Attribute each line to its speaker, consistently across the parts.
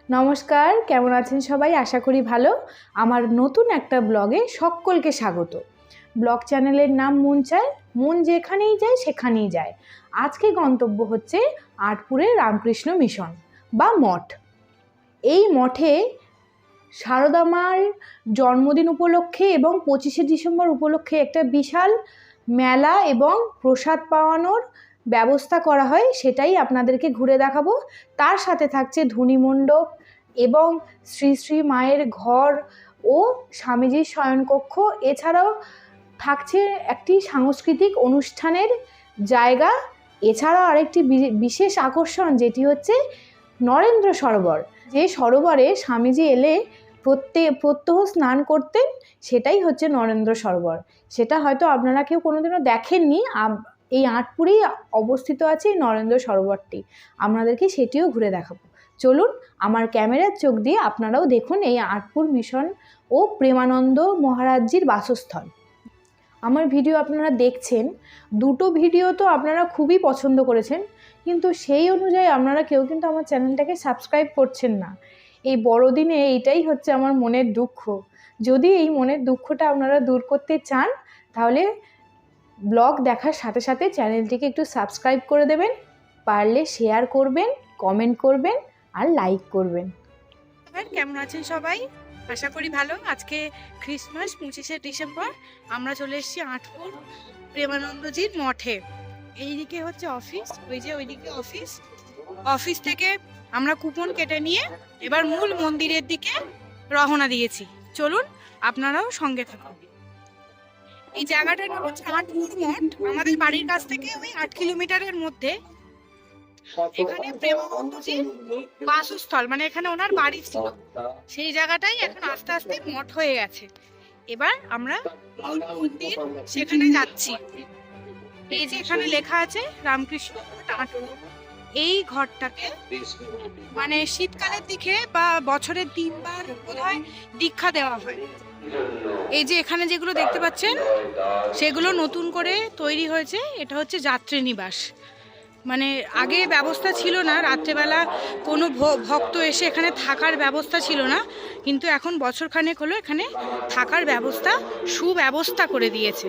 Speaker 1: নমস্কার, কেমন আছেন সবাই? আশা করি ভালো। আমার নতুন একটা ব্লগে সকলকে স্বাগত। ব্লগ চ্যানেলের নাম মন চায়, মন যেখানেই যায় সেখানেই যায়। আজকে গন্তব্য হচ্ছে আটপুরের রামকৃষ্ণ মিশন বা মঠ। এই মঠে সারদা মার জন্মদিন উপলক্ষে এবং 25শে ডিসেম্বর উপলক্ষে একটা বিশাল মেলা এবং প্রসাদ পাওয়ানোর ব্যবস্থা করা হয়, সেটাই আপনাদেরকে ঘুরে দেখাবো। তার সাথে থাকছে ধ্বনিমণ্ডপ এবং শ্রী শ্রী মায়ের ঘর ও স্বামীজির শয়নকক্ষ। এছাড়াও থাকছে একটি সাংস্কৃতিক অনুষ্ঠানের জায়গা। এছাড়াও আরেকটি বিশেষ আকর্ষণ, যেটি হচ্ছে নরেন্দ্র সরোবর, যে সরোবরে স্বামীজি এলে প্রত্যহ স্নান করতেন, সেটাই হচ্ছে নরেন্দ্র সরোবর। সেটা হয়তো আপনারা কেউ কোনোদিনও দেখেননি। এই আটপুরেই অবস্থিত আছে এই নরেন্দ্র সরোবরটি। আপনাদেরকে সেটিও ঘুরে দেখাবো। চলুন, আমার ক্যামেরার চোখ দিয়ে আপনারাও দেখুন এই আটপুর মিশন ও প্রেমানন্দ মহারাজজির বাসস্থল। আমার ভিডিও আপনারা দেখছেন, দুটো ভিডিও তো আপনারা খুবই পছন্দ করেছেন, কিন্তু সেই অনুযায়ী আপনারা কেউ কিন্তু আমার চ্যানেলটাকে সাবস্ক্রাইব করছেন না। এই বড়দিনে এইটাই হচ্ছে আমার মনের দুঃখ। যদি এই মনের দুঃখটা আপনারা দূর করতে চান, তাহলে ব্লগ দেখার সাথে সাথে চ্যানেলটিকে একটু সাবস্ক্রাইব করে দেবেন, পারলে শেয়ার করবেন, কমেন্ট করবেন আর লাইক করবেন।
Speaker 2: কেমন আছেন সবাই? আশা করি ভালো। আজকে ক্রিসমাস 25শে ডিসেম্বর। আমরা চলে এসেছি আটপুর প্রেমানন্দজির মঠে। এইদিকে হচ্ছে অফিস, ওইদিকে অফিস থেকে আমরা কুপন কেটে নিয়ে এবার মূল মন্দিরের দিকে রওনা দিয়েছি। চলুন, আপনারাও সঙ্গে থাকুন। এই জায়গাটার নাম হচ্ছে আটপুর মঠ। আমাদের বাড়ির কাছ থেকে ওই 8 কিলোমিটারের মধ্যে। এখানে প্রেমানন্দজির বাসস্থল, মানে এখানে ওনার বাড়ি ছিল, সেই জায়গাটাই এখন আস্তে আস্তে মঠ হয়ে গেছে। এবার আমরা মূল মন্দির সেখানে যাচ্ছি। এই যে এখানে লেখা আছে রামকৃষ্ণ মঠ আটপুর। এই ঘরটাকে মানে শীতকালের দিকে বা বছরের 3 বার বোধহয় দীক্ষা দেওয়া হয়। এই যে এখানে যেগুলো দেখতে পাচ্ছেন সেগুলো নতুন করে তৈরি হয়েছে। এটা হচ্ছে যাত্রী নিবাস। মানে আগে ব্যবস্থা ছিল না, রাত্রেবেলা কোনো ভক্ত এসে এখানে থাকার ব্যবস্থা ছিল না, কিন্তু এখন বছরখানেক হলো এখানে থাকার ব্যবস্থা সুব্যবস্থা করে দিয়েছে।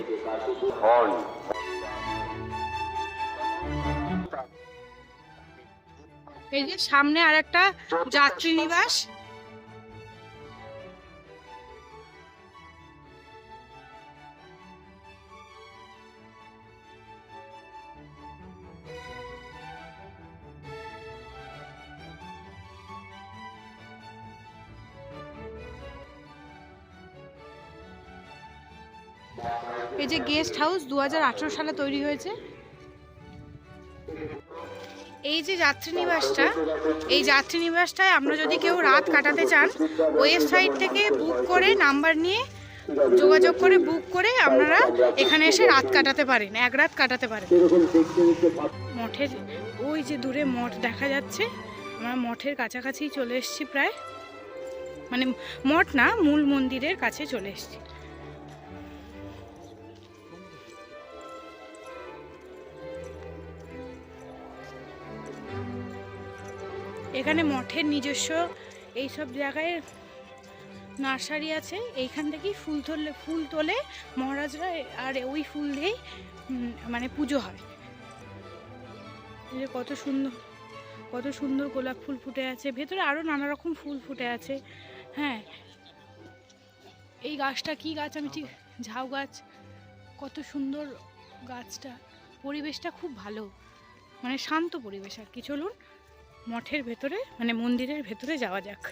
Speaker 2: এই যে সামনে আর একটা যাত্রী নিবাস। এই যে গেস্ট হাউস 2018 সালে তৈরি হয়েছে। এই যে যাত্রীনিবাসটা, এই যাত্রীনিবাসটায় আমরা যদি কেউ রাত কাটাতে চান, ওয়েবসাইট থেকে বুক করে নাম্বার নিয়ে যোগাযোগ করে বুক করে আপনারা এখানে এসে রাত কাটাতে পারেন, 1 রাত কাটাতে পারেন। মঠের ওই যে দূরে মঠ দেখা যাচ্ছে। আমরা মঠের কাছাকাছি চলে এসেছি প্রায়, মানে মঠ না, মূল মন্দিরের কাছে চলে এসেছি। এখানে মঠের নিজস্ব এইসব জায়গায় নার্সারি আছে। এইখান থেকেই ফুল তোলে মহারাজরা, আর ওই ফুল দিয়েই মানে পুজো হয়। এই যে কত সুন্দর গোলাপ ফুল ফুটে আছে, ভেতরে আরও নানা রকম ফুল ফুটে আছে। হ্যাঁ, এই গাছটা কি গাছ আমি ঠিক, ঝাউ গাছ। কত সুন্দর গাছটা, পরিবেশটা খুব ভালো, মানে শান্ত পরিবেশ আর কি। চলুন মঠের ভেতরে, মানে মন্দিরের ভেতরে যাওয়া যাক।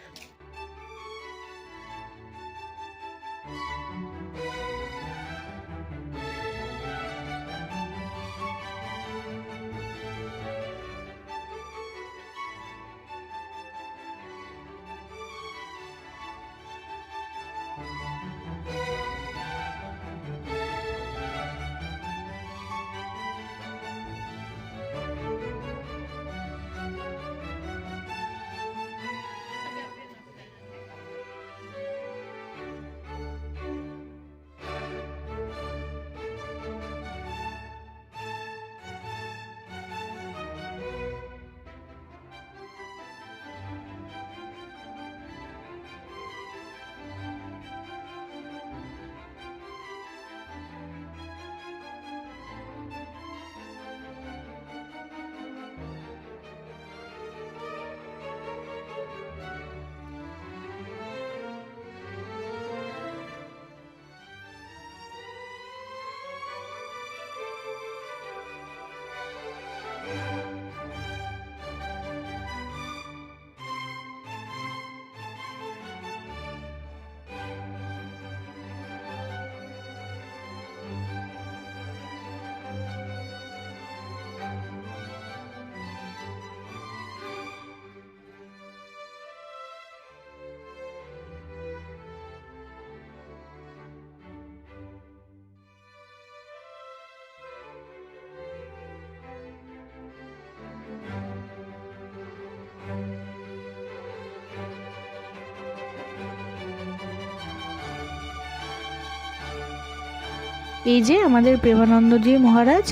Speaker 1: এই যে আমাদের প্রেমানন্দজি মহারাজ,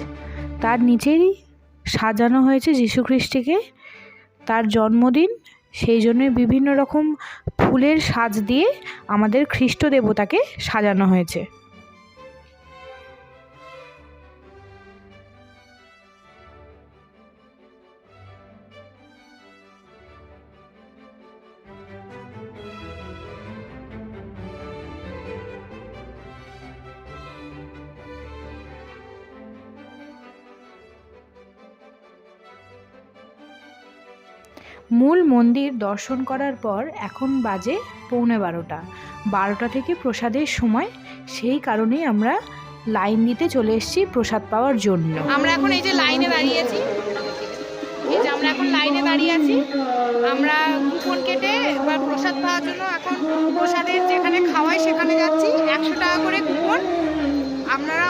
Speaker 1: তার নিচেই সাজানো হয়েছে যীশুখ্রিস্টকে, তার জন্মদিন, সেই জন্য বিভিন্ন রকম ফুলের সাজ দিয়ে আমাদের খ্রিস্ট দেবতাকে সাজানো হয়েছে। মূল মন্দির দর্শন করার পর এখন বাজে 11:45। 12টা থেকে প্রসাদের সময়, সেই কারণেই আমরা লাইন দিতে চলে এসেছি প্রসাদ পাওয়ার জন্য।
Speaker 2: আমরা এখন এই যে লাইনে দাঁড়িয়েছি, আমরা কুপন কেটে এবার প্রসাদ পাওয়ার জন্য এখন প্রসাদের যেখানে খাওয়াই সেখানে যাচ্ছি। 100 টাকা করে কুপন। আপনারা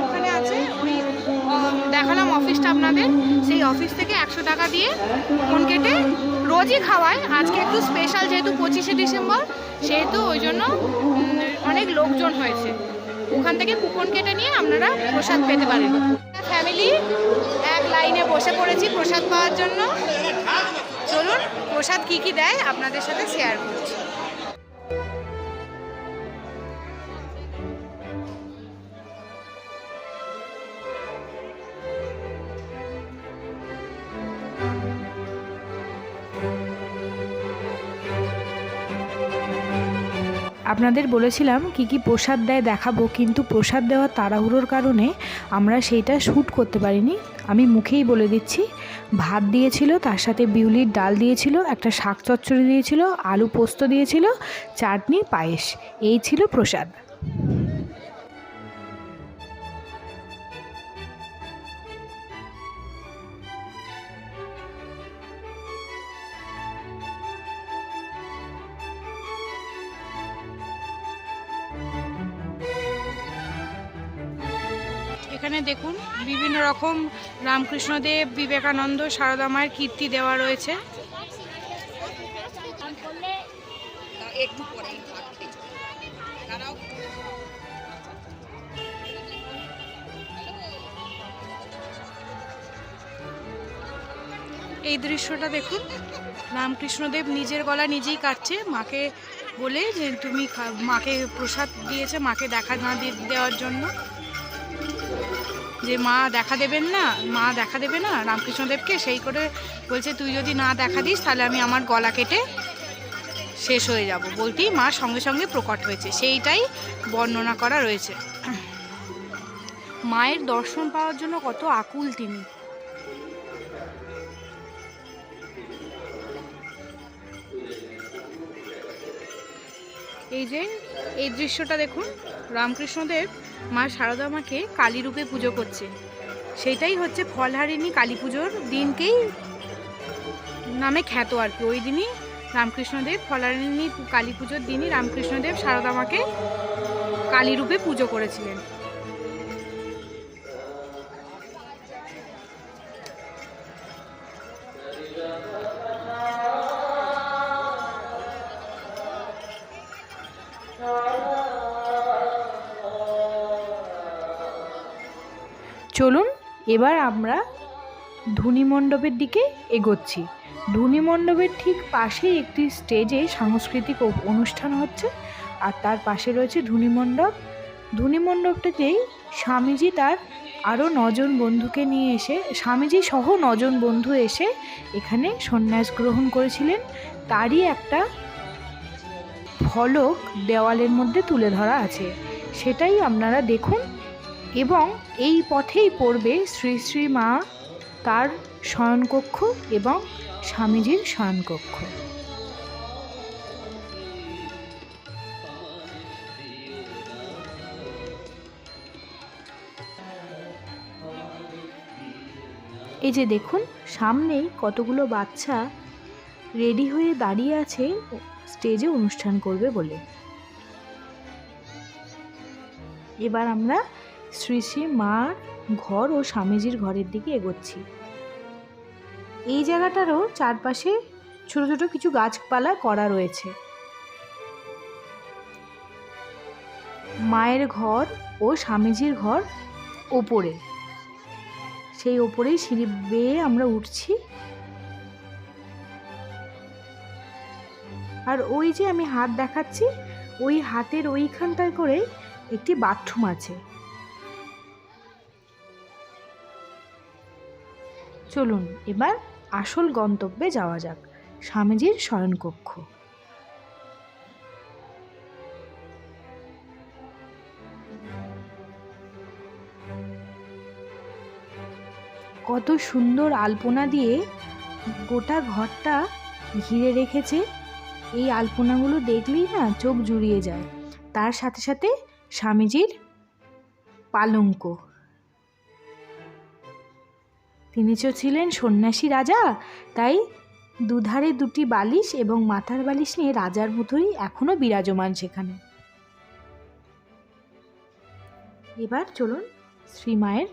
Speaker 2: ওখানে আছে, ওই দেখালাম অফিসটা আপনাদের, সেই অফিস থেকে 100 টাকা দিয়ে কুপন কেটে রোজই খাওয়ায়। আজকে একটু স্পেশাল, যেহেতু 25শে ডিসেম্বর, সেহেতু ওই জন্য অনেক লোকজন হয়েছে। ওখান থেকে কুপন কেটে নিয়ে আপনারা প্রসাদ পেতে পারেন। ফ্যামিলি এক লাইনে বসে পড়েছি প্রসাদ পাওয়ার জন্য। চলুন প্রসাদ কি কি দেয় আপনাদের সাথে শেয়ার করছি।
Speaker 1: আপনাদের বলেছিলাম কি কি প্রসাদ দেয় দেখাবো, কিন্তু প্রসাদ দেওয়ার তাড়াহুড়োর কারণে আমরা সেইটা শ্যুট করতে পারিনি। আমি মুখেই বলে দিচ্ছি, ভাত দিয়েছিল, তার সাথে বিউলির ডাল দিয়েছিল, একটা শাক চচ্চড়ি দিয়েছিল, আলু পোস্ত দিয়েছিল, চাটনি, পায়েস, এই ছিল প্রসাদ।
Speaker 2: এখানে দেখুন বিভিন্ন রকম রামকৃষ্ণদেব, বিবেকানন্দ, সারদা মায়ের কীর্তি দেওয়া রয়েছে। এই দৃশ্যটা দেখুন, রামকৃষ্ণদেব নিজের গলা নিজেই কাটছে, মাকে বলে যে তুমি মাকে প্রসাদ দিয়েছে, মাকে দেখা না দেওয়ার জন্য, যে মা দেখা দেবে না রামকৃষ্ণদেবকে, সেই করে বলছে তুই যদি না দেখা দিস তাহলে আমি আমার গলা কেটে শেষ হয়ে যাব। বলতেই মা সঙ্গে সঙ্গে প্রকট হয়েছে, সেইটাই বর্ণনা করা রয়েছে। মায়ের দর্শন পাওয়ার জন্য কত আকুল তিনি। এই যে এই দৃশ্যটা দেখুন, রামকৃষ্ণদেব মা সারদা মাকে কালী রূপে পুজো করছে। সেইটাই হচ্ছে ফলহারিণী কালী পুজোর দিনকেই নামে খ্যাত আর কি। ওই দিনই রামকৃষ্ণদেব, ফলহারিণী কালী পুজোর দিনই রামকৃষ্ণদেব সারদা মাকে কালী রূপে পুজো করেছিলেন।
Speaker 1: চলুন এবার আমরা ধুনি মণ্ডপের দিকে এগোচ্ছি। ধুনি মণ্ডপের ঠিক পাশেই একটি স্টেজে সাংস্কৃতিক অনুষ্ঠান হচ্ছে, আর তার পাশে রয়েছে ধুনি মণ্ডপ। ধুনি মণ্ডপটাতেই স্বামীজি তার আরও 9 জন বন্ধুকে নিয়ে এসে, স্বামীজি সহ 9 জন বন্ধু এসে এখানে সন্ন্যাস গ্রহণ করেছিলেন। তারই একটা ফলক দেওয়ালের মধ্যে তুলে ধরা আছে, সেটাই আপনারা দেখুন। এবং এই পথেই পড়বে শ্রী শ্রী মা তার শয়নকক্ষ এবং স্বামীজির শয়নকক্ষ। এই যে দেখুন, সামনেই কতগুলো বাচ্চা রেডি হয়ে দাঁড়িয়ে আছে স্টেজে অনুষ্ঠান করবে বলে। এবার আমরা শ্রী শ্রী মার ঘর ও স্বামীজির ঘরের দিকে এগোচ্ছি। এই জায়গাটারও চারপাশে ছোট ছোট কিছু গাছপালা করা রয়েছে। মায়ের ঘর ও স্বামীজির ঘর ওপরে, সেই ওপরেই সিঁড়ি বেয়ে আমরা উঠছি। আর ওই যে আমি হাত দেখাচ্ছি, ওই হাতের ওইখানটায় করে একটি বাথরুম আছে। চলুন এবার আসল গন্তব্যে যাওয়া যাক, স্বামীজির শয়নকক্ষ। কত সুন্দর আলপনা দিয়ে গোটা ঘরটা ঘিরে রেখেছে। এই আলপনাগুলো দেখলেই না চোখ জুড়িয়ে যায়। তার সাথে সাথে স্বামীজির পালঙ্ক। তিনি তো ছিলেন সন্ন্যাসী রাজা, তাই দুধারে দুটি বালিশ এবং মাথার বালিশ নিয়ে রাজার মতোই এখনো বিরাজমান সেখানে। এবার চলুন শ্রীমায়ের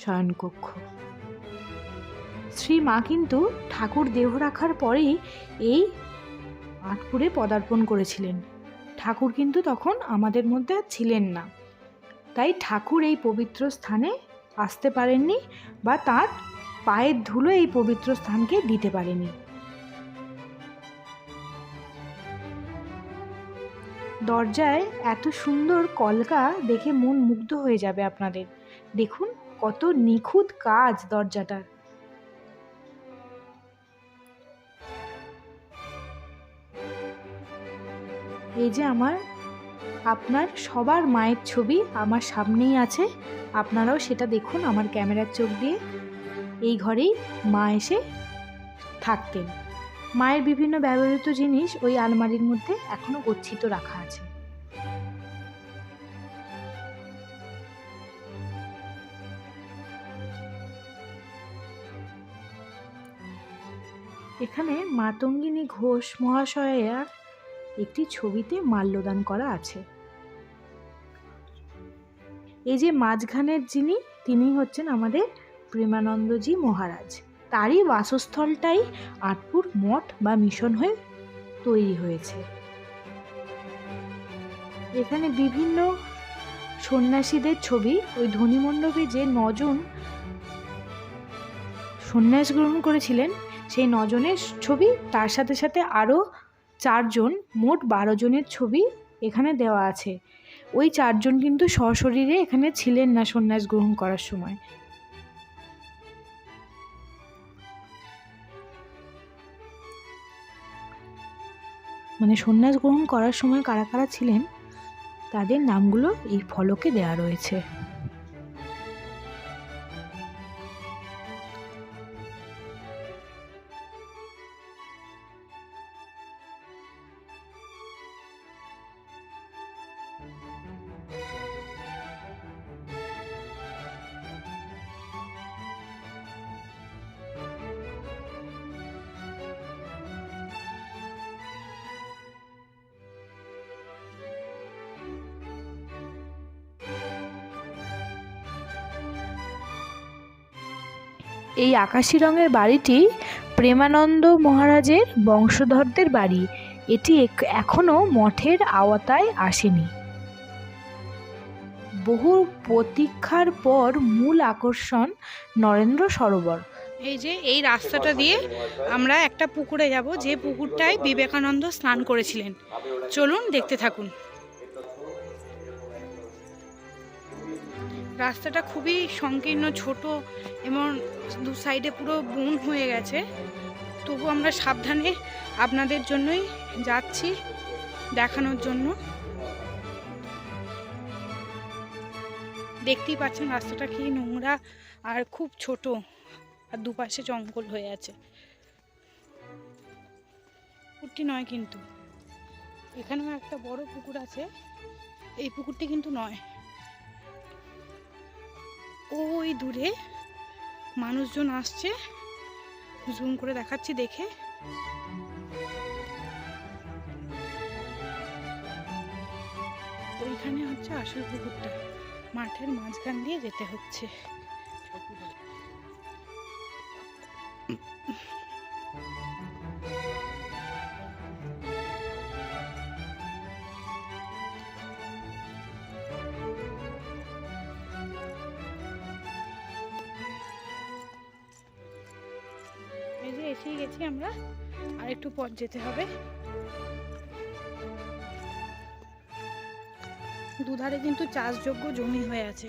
Speaker 1: শয়নকক্ষ। শ্রীমা কিন্তু ঠাকুর দেহ রাখার পরেই এই আঁটপুরে পদার্পণ করেছিলেন। ঠাকুর কিন্তু তখন আমাদের মধ্যে আর ছিলেন না, তাই ঠাকুর এই পবিত্র স্থানে আসতে পারেননি বা তার পায়ের ধুলো এই পবিত্র স্থানকে দিতে পারেনি। দরজায় এত সুন্দর কলকা দেখে মন মুগ্ধ হয়ে যাবে আপনাদের। দেখুন কত নিখুঁত কাজ দরজাটার। এই যে আপনার সবার মায়ের ছবি আমার সামনেই আছে, আপনারাও সেটা দেখুন আমার ক্যামেরার চোখ দিয়ে। এই ঘরেই মা এসে থাকতেন। মায়ের বিভিন্ন ব্যবহৃত জিনিস ওই আলমারির মধ্যে এখনো গচ্ছিত রাখা আছে। এখানে মাতঙ্গিনী ঘোষ মহাশয়ার একটি ছবিতে মাল্যদান করা আছে। এই যে মাঝখানের তিনি হচ্ছেন আমাদের প্রেমানন্দজি মহারাজ। তারই বাসস্থলটাই আঁটপুর মঠ বা মিশন হয়ে তৈরি হয়েছে। এখানে বিভিন্ন সন্ন্যাসীদের ছবি, ওই ধ্বনিমণ্ডপে যে 9 জন সন্ন্যাস গ্রহণ করেছিলেন সেই 9 জনের ছবি, তার সাথে সাথে আরও 4 জন, মোট 12 জনের ছবি এখানে দেওয়া আছে। ওই 4 জন কিন্তু সশরীরে এখানে ছিলেন না সন্ন্যাস গ্রহণ করার সময়। মানে সন্ন্যাস গ্রহণ করার সময় কারা কারা ছিলেন তাদের নামগুলো এই ফলকে দেওয়া রয়েছে। এই আকাশি রঙের বাড়িটি প্রেমানন্দ মহারাজের বংশধরদের বাড়ি। এটি এখনো মঠের আওতায় আসেনি। বহু প্রতীক্ষার পর মূল আকর্ষণ নরেন্দ্র সরোবর।
Speaker 2: এই যে এই রাস্তাটা দিয়ে আমরা একটা পুকুরে যাব, যে পুকুরটায় বিবেকানন্দ স্নান করেছিলেন। চলুন দেখতে থাকুন। রাস্তাটা খুবই সংকীর্ণ, ছোট এবং দু সাইডে পুরো বন হয়ে গেছে। তবু আমরা সাবধানে আপনাদের জন্যই যাচ্ছি, দেখানোর জন্য। দেখতেই পাচ্ছেন রাস্তাটা কি নোংরা আর খুব ছোট, আর দুপাশে জঙ্গল হয়ে আছে। পুকুরটি নয় কিন্তু, এখানেও একটা বড় পুকুর আছে, এই পুকুরটি কিন্তু নয়। ওই দূরে মানুষজন আসছে, জুম করে দেখাচ্ছি দেখে। ওইখানে হচ্ছে আসল পুকুরটা, মাঠের মাঝখান দিয়ে যেতে হচ্ছে। এসেই গেছি আমরা, আর একটু পথ যেতে হবে। দুধারে কিন্তু চাষযোগ্য জমি হয়ে আছে।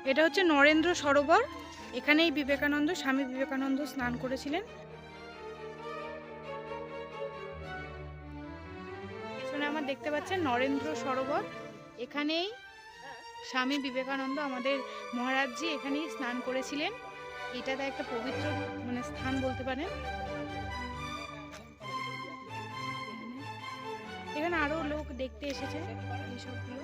Speaker 2: এটা হচ্ছে নরেন্দ্র সরোবর, এখানেই বিবেকানন্দ, স্বামী বিবেকানন্দ স্নান করেছিলেন। পেছনে আমার দেখতে পাচ্ছেন নরেন্দ্র সরোবর, এখানেই স্বামী বিবেকানন্দ আমাদের মহারাজজি এখানেই স্নান করেছিলেন। এটাতে একটা পবিত্র মানে স্থান বলতে পারেন। এখানে আরো লোক দেখতে এসেছে এইসবগুলো।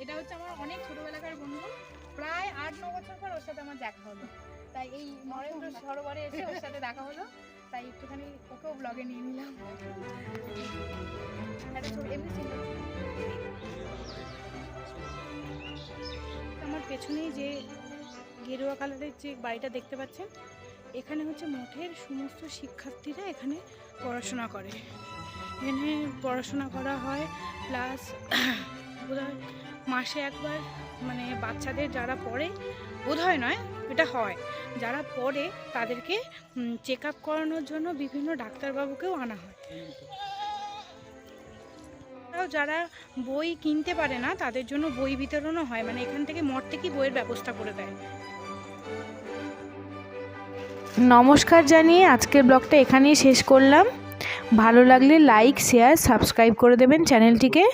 Speaker 2: এটা হচ্ছে আমার অনেক ছোটবেলাকার বন্ধু, প্রায় 8-9 বছর পর ওর সাথে আমার দেখা হলো, তাই এই নরেন্দ্র সরোবরে এসে ওর সাথে দেখা হলো, তাই একটুখানি ওকেও ব্লগে নিয়ে নিলাম। আমার পেছনেই যে গেরুয়া কালারের যে বাড়িটা দেখতে পাচ্ছেন, এখানে হচ্ছে মঠের সমস্ত শিক্ষার্থীরা এখানে পড়াশোনা করে। এখানে পড়াশোনা করা হয়, প্লাস বোধহয় মাসে একবার মানে বাচ্চাদের যারা পড়ে, বোধহয় নয় এটা হয়, যারা পড়ে তাদেরকে চেক আপ করানোর জন্য বিভিন্ন ডাক্তারবাবুকেও আনা হয়। যারা বই কিনতে পারে না তাদের জন্য বই বিতরণও হয়, মানে এখান থেকে মঠ থেকে বইয়ের ব্যবস্থা করে দেয়।
Speaker 1: নমস্কার জানিয়ে আজকের ব্লগটা এখানেই শেষ করলাম। ভালো লাগলে লাইক, শেয়ার, সাবস্ক্রাইব করে দেবেন চ্যানেলটিকে।